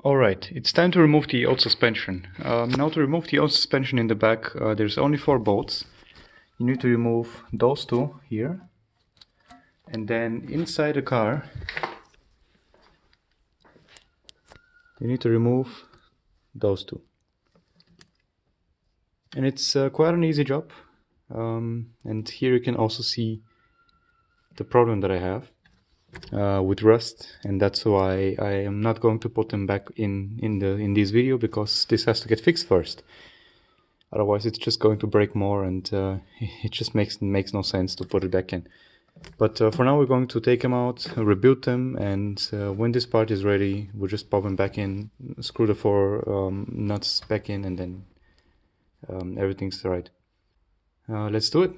Alright, it's time to remove the old suspension. Now to remove the old suspension in the back, there's only 4 bolts. You need to remove those 2 here. And then inside the car, you need to remove those 2. And it's quite an easy job. And here you can also see the problem that I have with rust, and that's why I am not going to put them back in this video, because this has to get fixed first. Otherwise it's just going to break more, and it just makes no sense to put it back in. But for now we're going to take them out, rebuild them, and when this part is ready we'll just pop them back in, screw the 4 nuts back in, and then everything's right. Let's do it.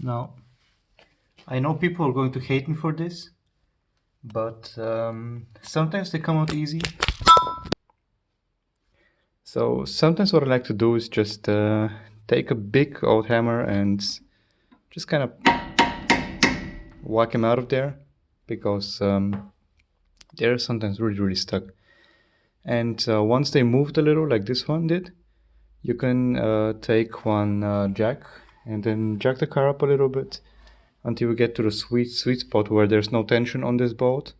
Now, I know people are going to hate me for this, but sometimes they come out easy. So sometimes what I like to do is just take a big old hammer and just kind of whack them out of there, because they're sometimes really stuck. And once they moved a little, like this one did, you can take one jack and then jack the car up a little bit until we get to the sweet spot where there's no tension on this bolt.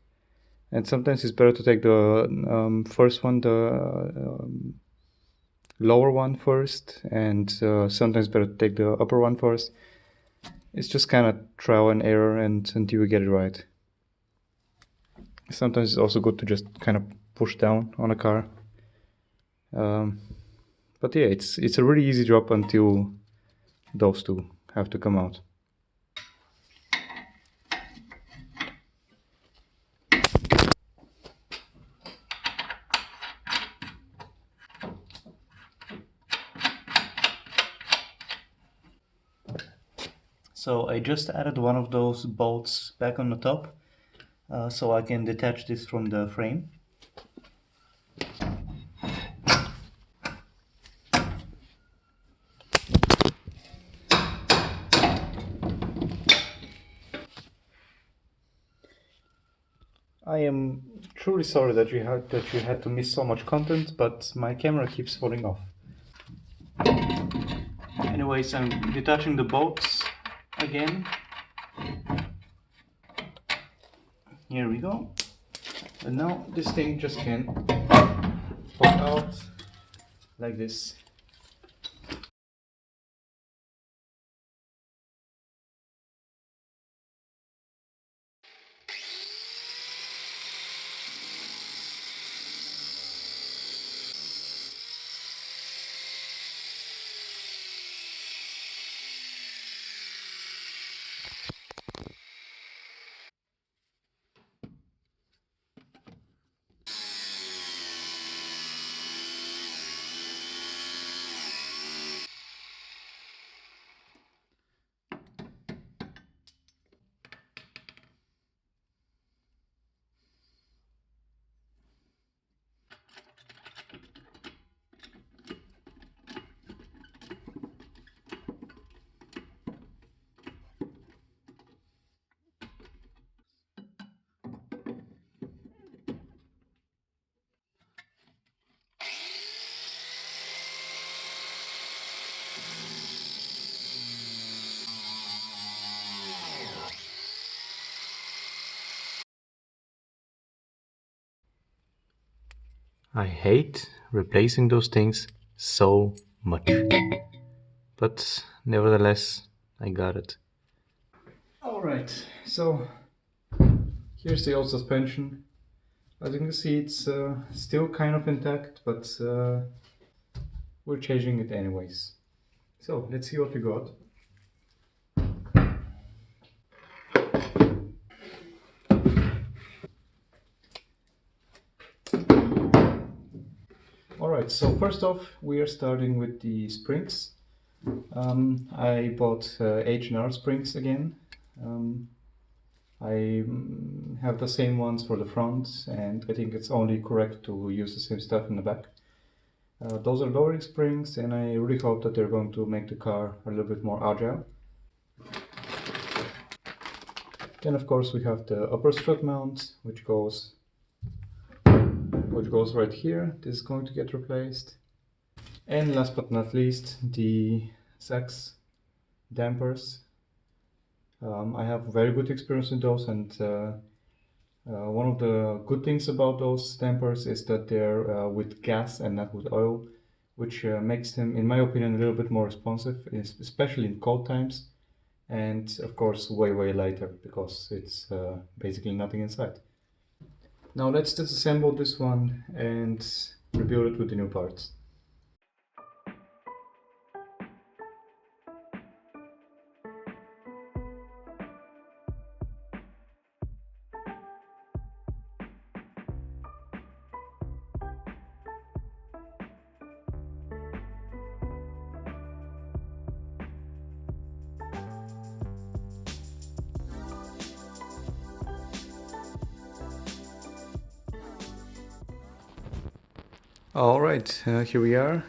And sometimes it's better to take the first one, the lower one first, and sometimes better to take the upper one first. It's just kind of trial and error, and until you get it right. Sometimes it's also good to just kind of push down on a car. But yeah, it's a really easy job until those 2 have to come out. So I just added one of those bolts back on the top, so I can detach this from the frame. I am truly sorry that you had to miss so much content, but my camera keeps falling off. Anyways, I'm detaching the bolts again. Here we go. And now this thing just can pop out like this. I hate replacing those things so much, but nevertheless I got it. Alright, so here's the old suspension. As you can see, it's still kind of intact, but we're changing it anyways. So let's see what we got. Alright, so first off we are starting with the springs. I bought H&R Springs again. I have the same ones for the front, and I think it's only correct to use the same stuff in the back. Those are lowering springs, and I really hope that they're going to make the car a little bit more agile. Then of course we have the upper strut mount, which goes right here. This is going to get replaced. And last but not least, the Sachs dampers. I have very good experience with those, and one of the good things about those dampers is that they're with gas and not with oil, which makes them, in my opinion, a little bit more responsive, especially in cold times, and of course way lighter because it's basically nothing inside. Now let's disassemble this one and rebuild it with the new parts. Alright, here we are.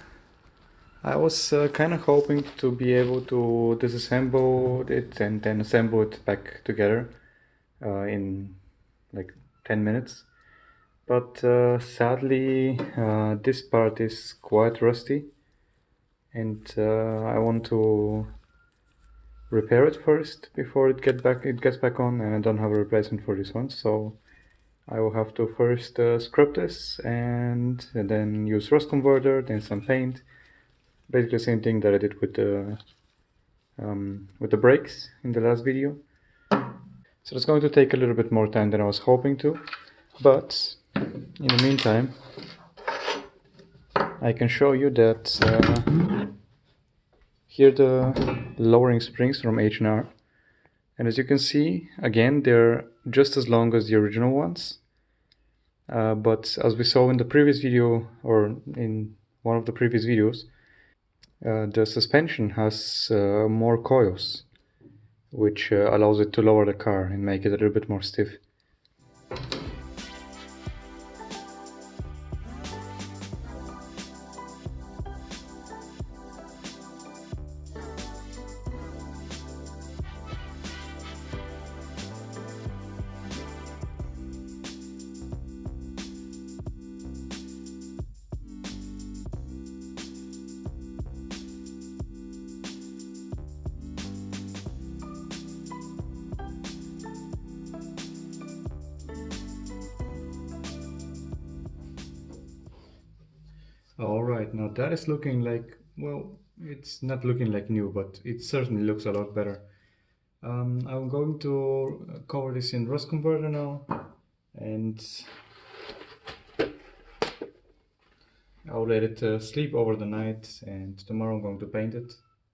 I was kind of hoping to be able to disassemble it and then assemble it back together in like 10 minutes. But sadly, this part is quite rusty, and I want to repair it first before it gets back on, and I don't have a replacement for this one, so I will have to first scrub this and then use rust converter, then some paint. Basically the same thing that I did with the brakes in the last video. So it's going to take a little bit more time than I was hoping to, but in the meantime I can show you that here the lowering springs from H&R, and as you can see, again, they're just as long as the original ones, but as we saw in the previous video, or in one of the previous videos, the suspension has more coils, which allows it to lower the car and make it a little bit more stiff. Alright, now that is looking like, well, it's not looking like new, but it certainly looks a lot better. I'm going to cover this in rust converter now, and I'll let it sleep over the night, and tomorrow I'm going to paint it.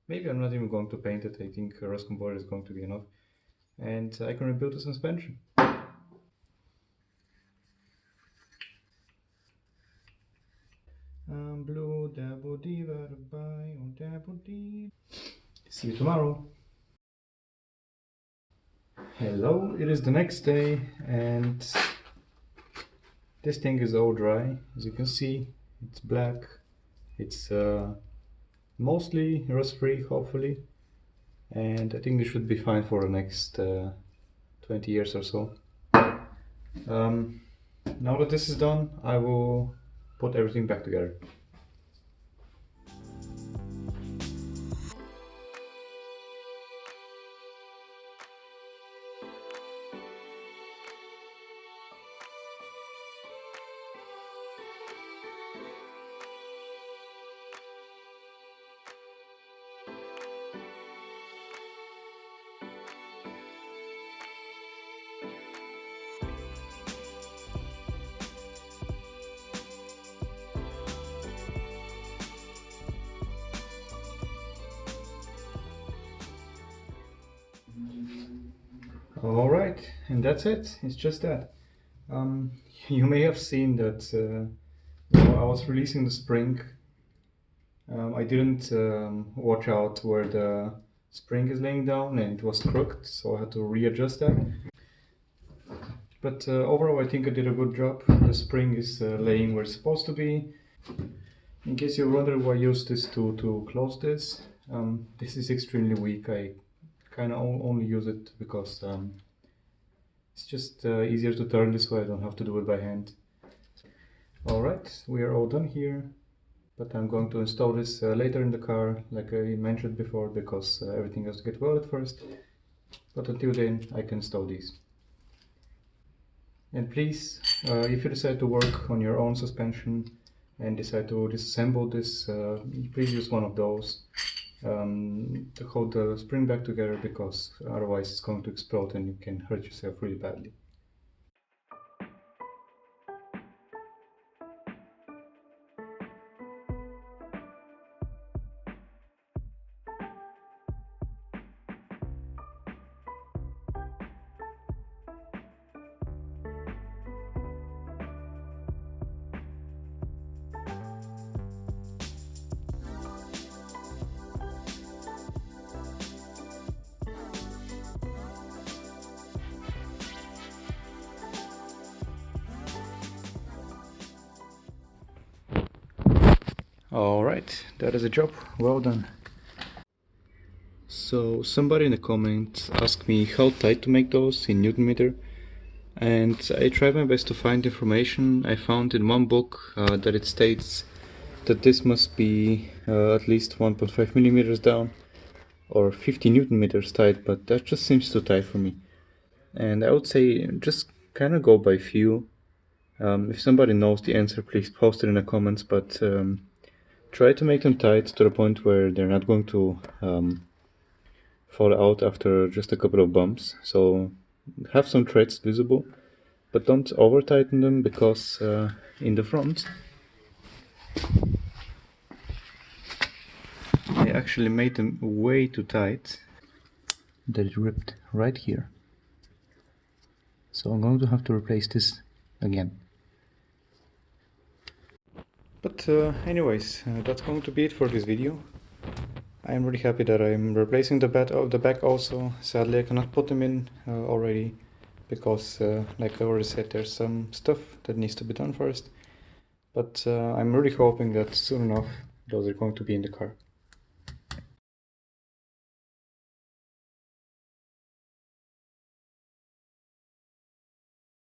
Maybe I'm not even going to paint it, I think rust converter is going to be enough, and I can rebuild the suspension. Blue dabble dee bye dabble dee. See you tomorrow. Hello, it is the next day, and this thing is all dry. As you can see, it's black. It's mostly rust-free, hopefully, and I think this should be fine for the next 20 years or so. Now that this is done, I will put everything back together. Alright, and that's it. It's just that. You may have seen that I was releasing the spring. I didn't watch out where the spring is laying down and it was crooked, so I had to readjust that. But overall I think I did a good job. The spring is laying where it's supposed to be. In case you're wondering why I use this to close this, this is extremely weak. I kind of only use it because it's just easier to turn this way. I don't have to do it by hand. Alright, we are all done here, but I'm going to install this later in the car, like I mentioned before, because everything has to get welded first. But until then, I can install these. And please, if you decide to work on your own suspension and decide to disassemble this, please use one of those to hold the spring back together, because otherwise it's going to explode and you can hurt yourself really badly. Alright, that is a job well done. So somebody in the comments asked me how tight to make those in Newton meter, and I tried my best to find information. I found in one book that it states that this must be at least 1.5 millimeters down or 50 Newton meters tight, but that just seems too tight for me. And I would say just kind of go by feel. If somebody knows the answer, please post it in the comments, but try to make them tight to the point where they're not going to fall out after just a couple of bumps. So have some threads visible, but don't over tighten them, because in the front I actually made them way too tight that it ripped right here. So I'm going to have to replace this again. But anyways, that's going to be it for this video. I am really happy that I'm replacing the back also. Sadly I cannot put them in already, because like I already said, there's some stuff that needs to be done first. But I'm really hoping that soon enough those are going to be in the car.